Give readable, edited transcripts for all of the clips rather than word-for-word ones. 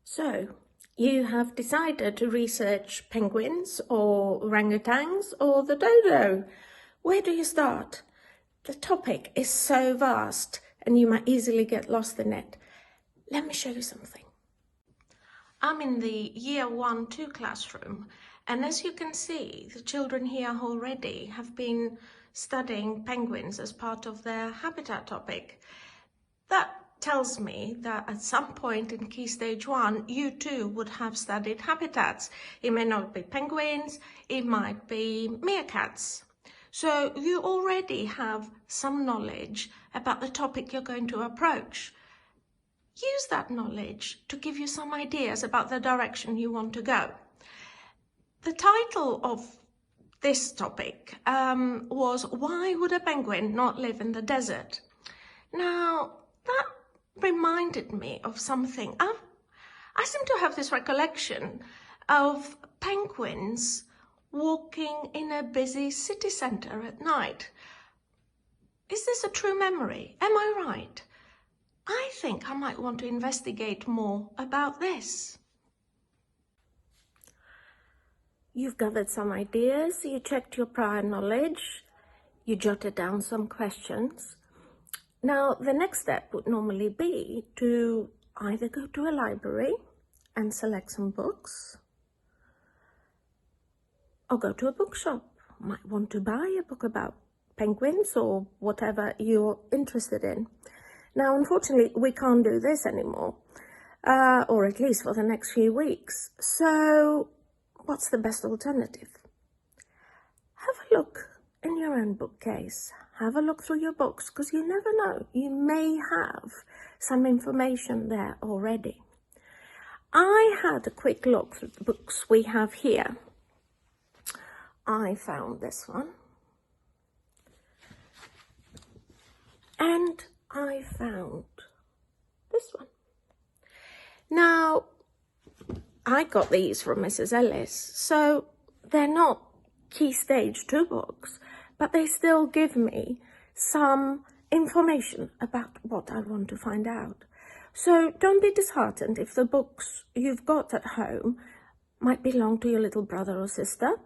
So, you have decided to research penguins or orangutans or the dodo. Where do you start? The topic is so vast and you might easily get lost in it. Let me show you something. I'm in the year 1-2 classroom, and as you can see, the children here already have been studying penguins as part of their habitat topic. That tells me that at some point in Key Stage 1, you too would have studied habitats. It may not be penguins, it might be meerkats. So you already have some knowledge about the topic you're going to approach. Use that knowledge to give you some ideas about the direction you want to go. The title of this topic was Why Would a Penguin Not Live in the Desert? Now, that reminded me of something. I seem to have this recollection of penguins walking in a busy city centre at night. Is this a true memory? Am I right? I think I might want to investigate more about this. You've gathered some ideas, you checked your prior knowledge, you jotted down some questions. Now, the next step would normally be to either go to a library and select some books, or go to a bookshop. Might want to buy a book about penguins or whatever you're interested in. Now, unfortunately, we can't do this anymore, or at least for the next few weeks. So, what's the best alternative? Have a look in your own bookcase. Have a look through your books, because you never know. You may have some information there already. I had a quick look through the books we have here. I found this one. And I found this one. Now, I got these from Mrs. Ellis, so they're not Key Stage 2 books, but they still give me some information about what I want to find out. So don't be disheartened if the books you've got at home might belong to your little brother or sister,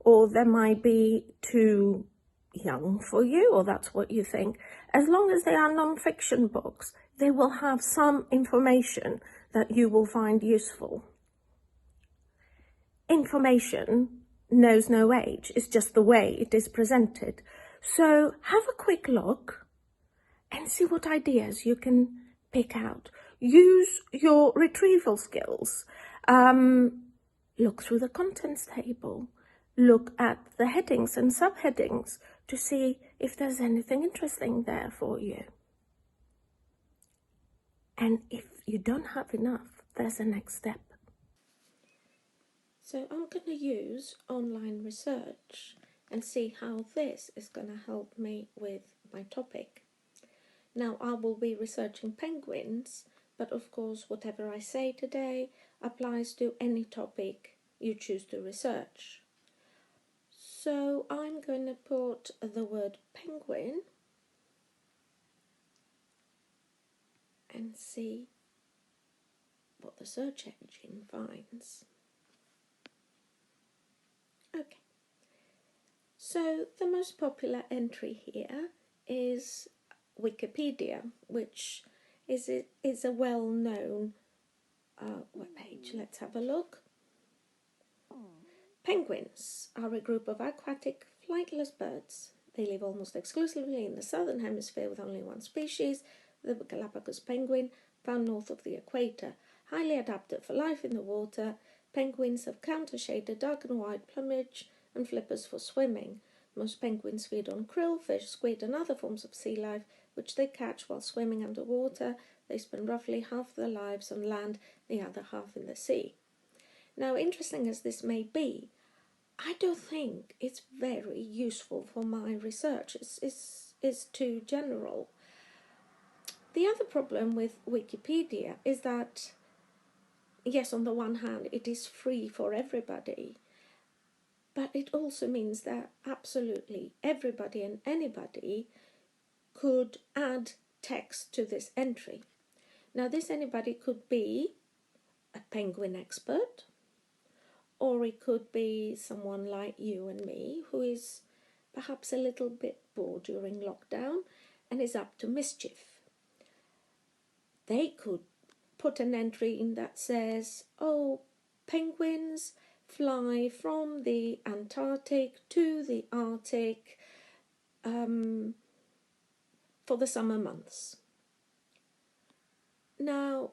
or they might be too young for you, or that's what you think. As long as they are non-fiction books, they will have some information that you will find useful. Information knows no age, it's just the way it is presented. So have a quick look and see what ideas you can pick out. Use your retrieval skills. Look through the contents table. Look at the headings and subheadings to see if there's anything interesting there for you. And if you don't have enough, there's a next step. So I'm going to use online research and see how this is going to help me with my topic. Now, I will be researching penguins, but of course whatever I say today applies to any topic you choose to research. So I'm going to put the word penguin and see what the search engine finds. Okay, so the most popular entry here is Wikipedia, which is a well-known webpage. Let's have a look. Penguins are a group of aquatic flightless birds. They live almost exclusively in the southern hemisphere with only one species, the Galapagos penguin, found north of the equator. Highly adapted for life in the water, penguins have counter-shaded dark and white plumage and flippers for swimming. Most penguins feed on krill, fish, squid and other forms of sea life, which they catch while swimming underwater. They spend roughly half their lives on land, the other half in the sea. Now, interesting as this may be, I don't think it's very useful for my research. It's too general. The other problem with Wikipedia is that, yes, on the one hand, it is free for everybody, but it also means that absolutely everybody and anybody could add text to this entry. Now, this anybody could be a penguin expert, or it could be someone like you and me who is perhaps a little bit bored during lockdown and is up to mischief. They could put an entry in that says, oh, penguins fly from the Antarctic to the Arctic for the summer months. Now,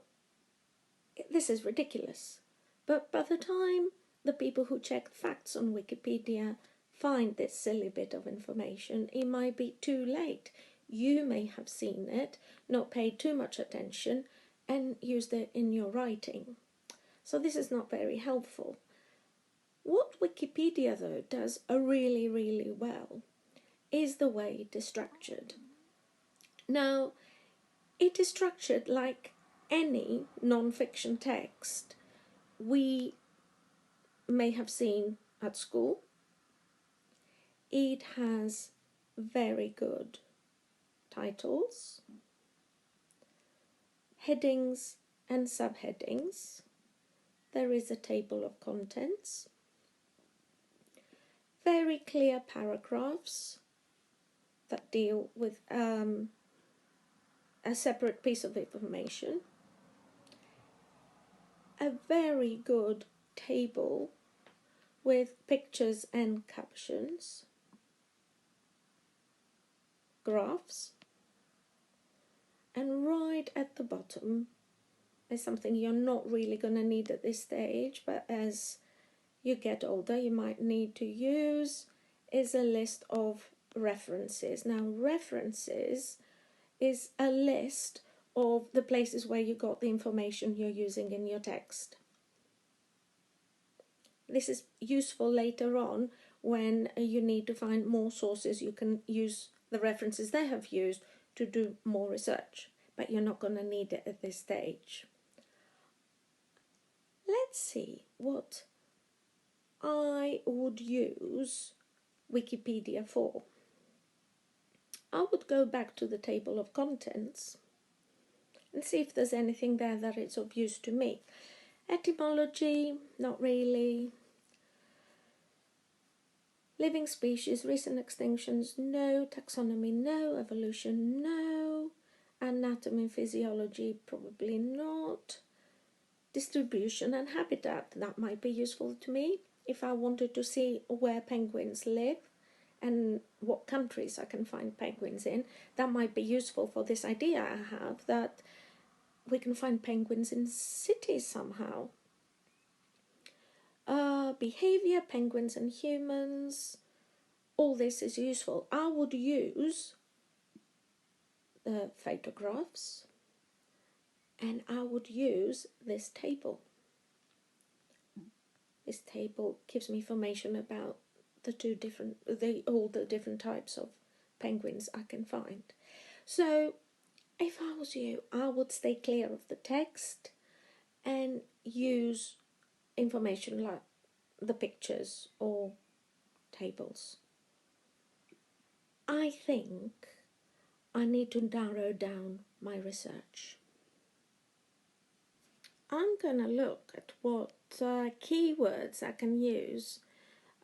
this is ridiculous, but by the time the people who check facts on Wikipedia find this silly bit of information, it might be too late. You may have seen it, not paid too much attention, and used it in your writing. So this is not very helpful. What Wikipedia, though, does really, really well is the way it is structured. Now, it is structured like any non-fiction text we may have seen at school. It has very good titles, headings and subheadings. There is a table of contents, very clear paragraphs that deal with a separate piece of information, a very good table with pictures and captions, graphs, and right at the bottom is something you're not really going to need at this stage, but as you get older you might need to use, is a list of references. Now, references is a list of the places where you got the information you're using in your text. This is useful later on when you need to find more sources. You can use the references they have used to do more research, but you're not going to need it at this stage. Let's see what I would use Wikipedia for. I would go back to the table of contents and see if there's anything there that is of use to me. Etymology, not really. Living species, recent extinctions, no. Taxonomy, no. Evolution, no. Anatomy and physiology, probably not. Distribution and habitat, that might be useful to me if I wanted to see where penguins live and what countries I can find penguins in. That might be useful for this idea I have that we can find penguins in cities somehow. Behavior, penguins and humans, all this is useful. I would use the photographs and I would use this table. This table gives me information about all the different types of penguins I can find. So if I was you, I would stay clear of the text and use information like the pictures or tables. I think I need to narrow down my research. I'm going to look at what keywords I can use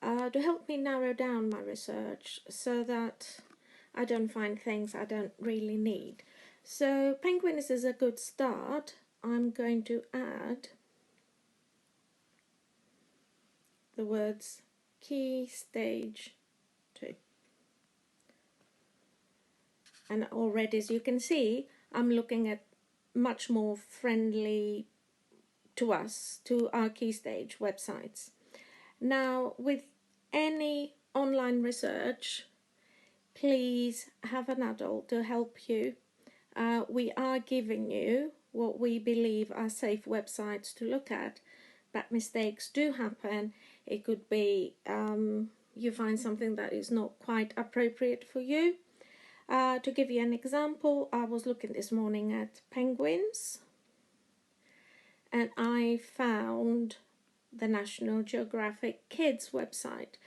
to help me narrow down my research so that I don't find things I don't really need. So penguins is a good start. I'm going to add the words key stage 2. And already, as you can see, I'm looking at much more friendly to us, to our key stage websites. Now, with any online research, please have an adult to help you. We are giving you what we believe are safe websites to look at, but mistakes do happen. It could be you find something that is not quite appropriate for you. To give you an example, I was looking this morning at penguins and I found the National Geographic Kids website,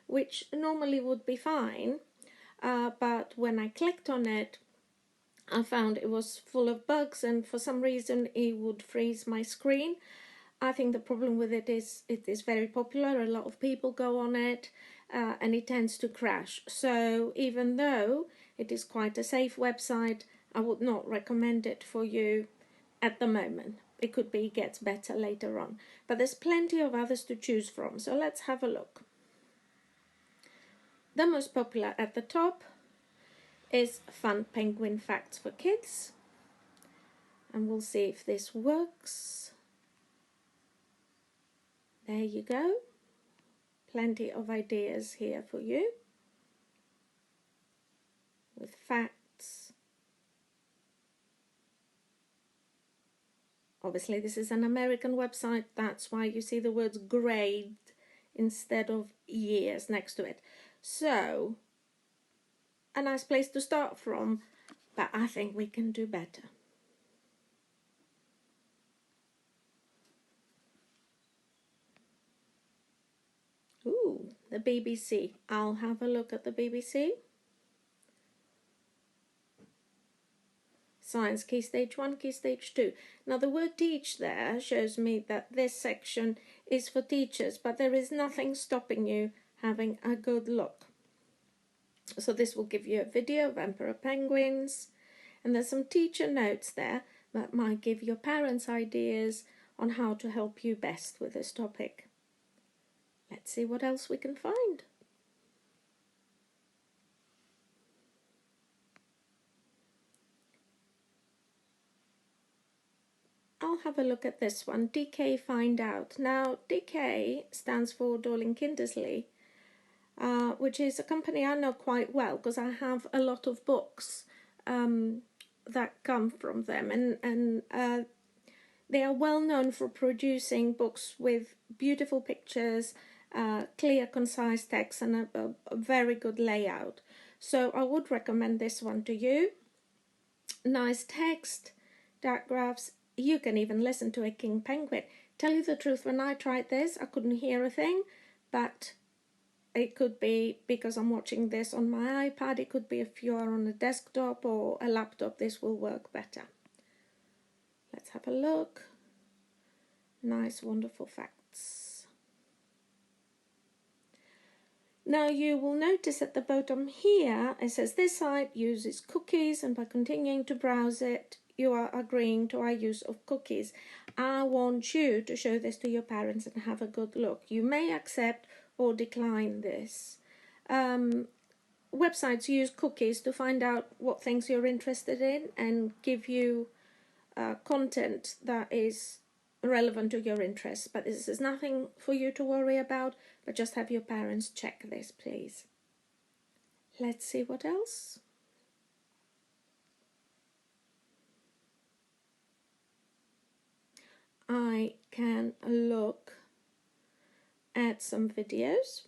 which normally would be fine, but when I clicked on it, I found it was full of bugs and for some reason it would freeze my screen. I think the problem with it is very popular. A lot of people go on it, and it tends to crash. So even though it is quite a safe website, I would not recommend it for you at the moment. It could be it gets better later on. But there's plenty of others to choose from. So let's have a look. The most popular at the top is Fun Penguin Facts for Kids. And we'll see if this works. There you go. Plenty of ideas here for you with facts. Obviously, this is an American website. That's why you see the words grade instead of years next to it. So, a nice place to start from, but I think we can do better. Ooh, the BBC. I'll have a look at the BBC. Science Key Stage 1, Key Stage 2. Now the word teach there shows me that this section is for teachers, but there is nothing stopping you having a good look. So this will give you a video of emperor penguins, and there's some teacher notes there that might give your parents ideas on how to help you best with this topic. Let's see what else we can find. I'll have a look at this one, DK Find Out. Now, DK stands for Dorling Kindersley, which is a company I know quite well because I have a lot of books that come from them, and they are well known for producing books with beautiful pictures, clear, concise text, and a very good layout. So I would recommend this one to you. Nice text, dark graphs. You can even listen to a king penguin. Tell you the truth, when I tried this, I couldn't hear a thing, but it could be because I'm watching this on my iPad. It could be if you are on a desktop or a laptop, this will work better. Let's have a look. Nice, wonderful facts. Now you will notice at the bottom here, it says this site uses cookies, and by continuing to browse it, you are agreeing to our use of cookies. I want you to show this to your parents and have a good look. You may accept or decline this. Websites use cookies to find out what things you're interested in and give you content that is relevant to your interests. But this is nothing for you to worry about, but just have your parents check this, please. Let's see what else. I can look at some videos.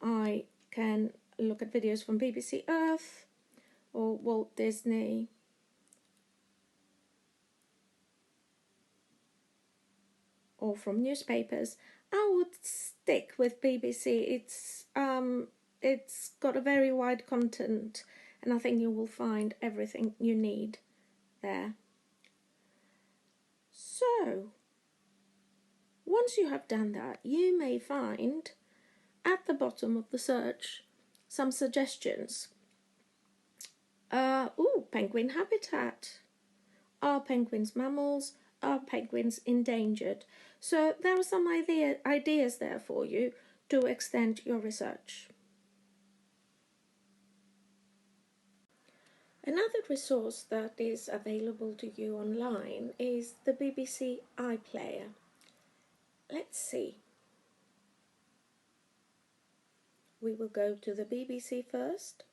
I can look at videos from BBC Earth or Walt Disney. Or from newspapers. I would stick with BBC. It's got a very wide content, and I think you will find everything you need there. So, once you have done that, you may find at the bottom of the search some suggestions. Penguin habitat. Are penguins mammals? Are penguins endangered? So there are some ideas there for you to extend your research. Another resource that is available to you online is the BBC iPlayer. Let's see. We will go to the BBC first.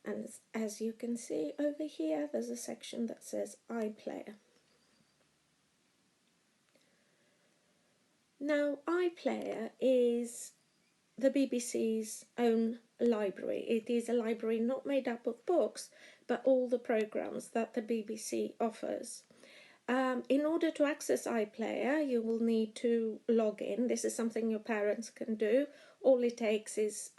And as you can see over here, there's a section that says iPlayer. Now, iPlayer is the BBC's own library. It is a library not made up of books, but all the programs that the BBC offers. In order to access iPlayer, you will need to log in. This is something your parents can do. All it takes is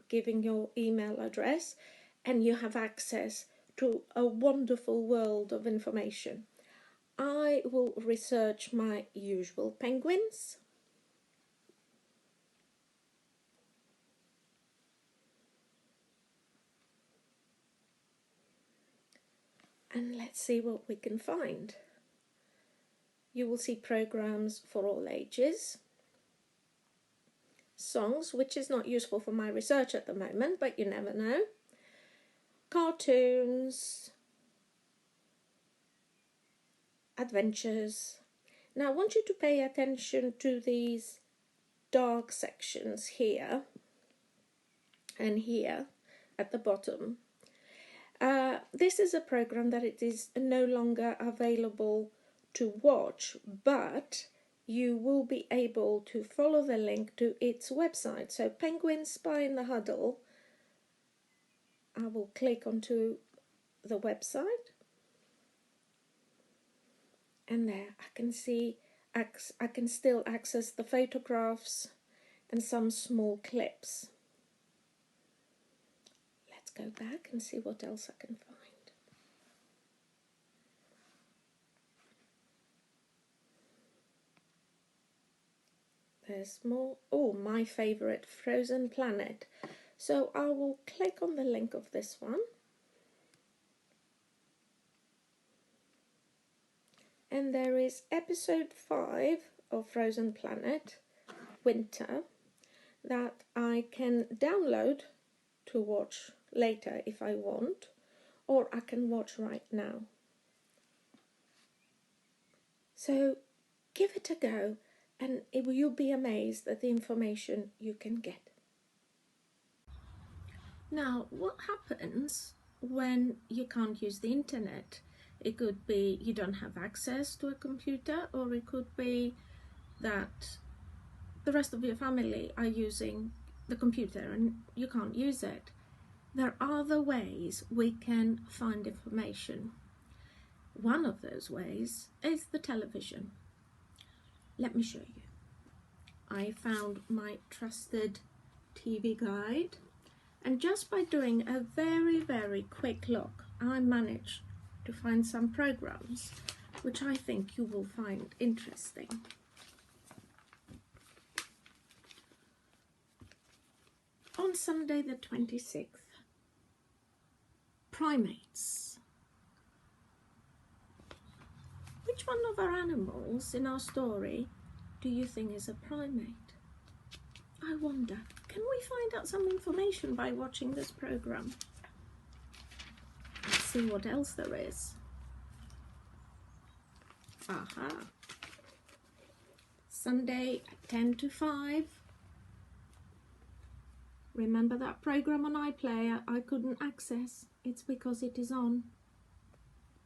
giving your email address, and you have access to a wonderful world of information. I will research my usual penguins. And let's see what we can find. You will see programs for all ages, songs, which is not useful for my research at the moment, but you never know, cartoons, adventures. Now I want you to pay attention to these dark sections here and here at the bottom. This is a program that it is no longer available to watch, but you will be able to follow the link to its website. So Penguin Spy in the Huddle, I will click onto the website, and there I can see, I can still access the photographs and some small clips. Let's go back and see what else I can find. There's more. Oh, my favorite, Frozen Planet. So I will click on the link of this one. And there is episode 5 of Frozen Planet, Winter, that I can download to watch later if I want, or I can watch right now. So give it a go, and you'll be amazed at the information you can get. Now, what happens when you can't use the internet? It could be you don't have access to a computer, or it could be that the rest of your family are using the computer and you can't use it. There are other ways we can find information. One of those ways is the television. Let me show you. I found my trusted TV guide, and just by doing a very, very quick look, I managed to find some programs which I think you will find interesting. On Sunday the 26th, primates. Which one of our animals in our story do you think is a primate? I wonder, can we find out some information by watching this program? Let's see what else there is. Aha. Sunday 10 to 5. Remember that program on iPlayer I couldn't access? It's because it is on.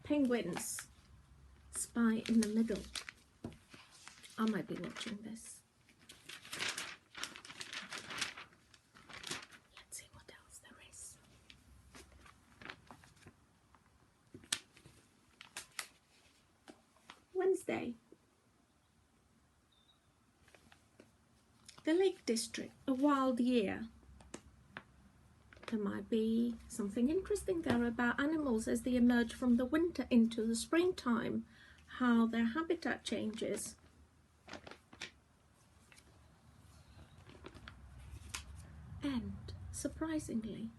Penguins. Spy in the Middle. I might be watching this. Let's see what else there is. Wednesday. The Lake District, A Wild Year. There might be something interesting there about animals as they emerge from the winter into the springtime, how their habitat changes. And, surprisingly,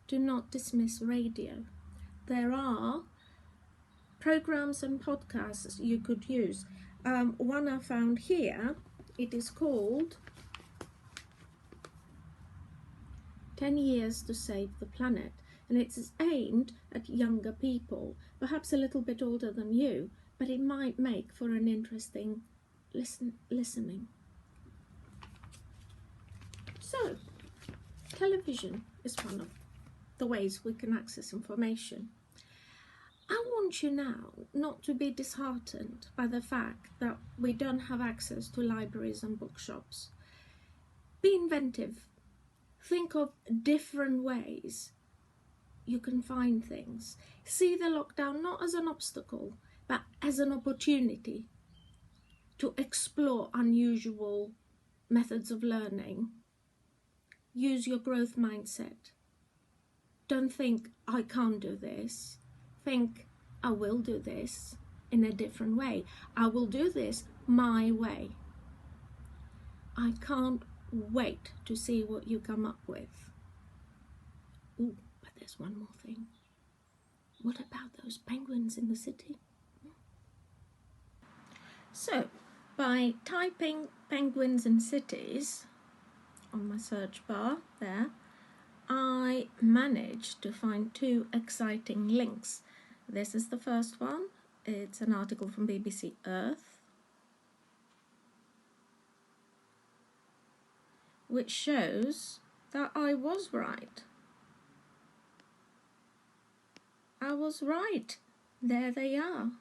do not dismiss radio. There are programs and podcasts you could use. One I found here, it is called 10 Years to Save the Planet, and it's aimed at younger people, perhaps a little bit older than you, but it might make for an interesting listening. So, television is one of the ways we can access information. I want you now not to be disheartened by the fact that we don't have access to libraries and bookshops. Be inventive. Think of different ways you can find things. See the lockdown not as an obstacle, but as an opportunity to explore unusual methods of learning. Use your growth mindset Don't think, I can't do this. Think, I will do this in a different way. I will do this my way. I can't wait to see what you come up with. Ooh, but there's one more thing. What about those penguins in the city? So, by typing penguins in cities on my search bar there, I managed to find 2 exciting links. This is the first one. It's an article from BBC Earth, which shows that I was right. I was right. There they are.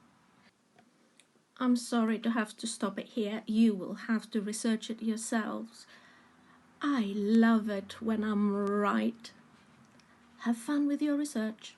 I'm sorry to have to stop it here. You will have to research it yourselves. I love it when I'm right. Have fun with your research.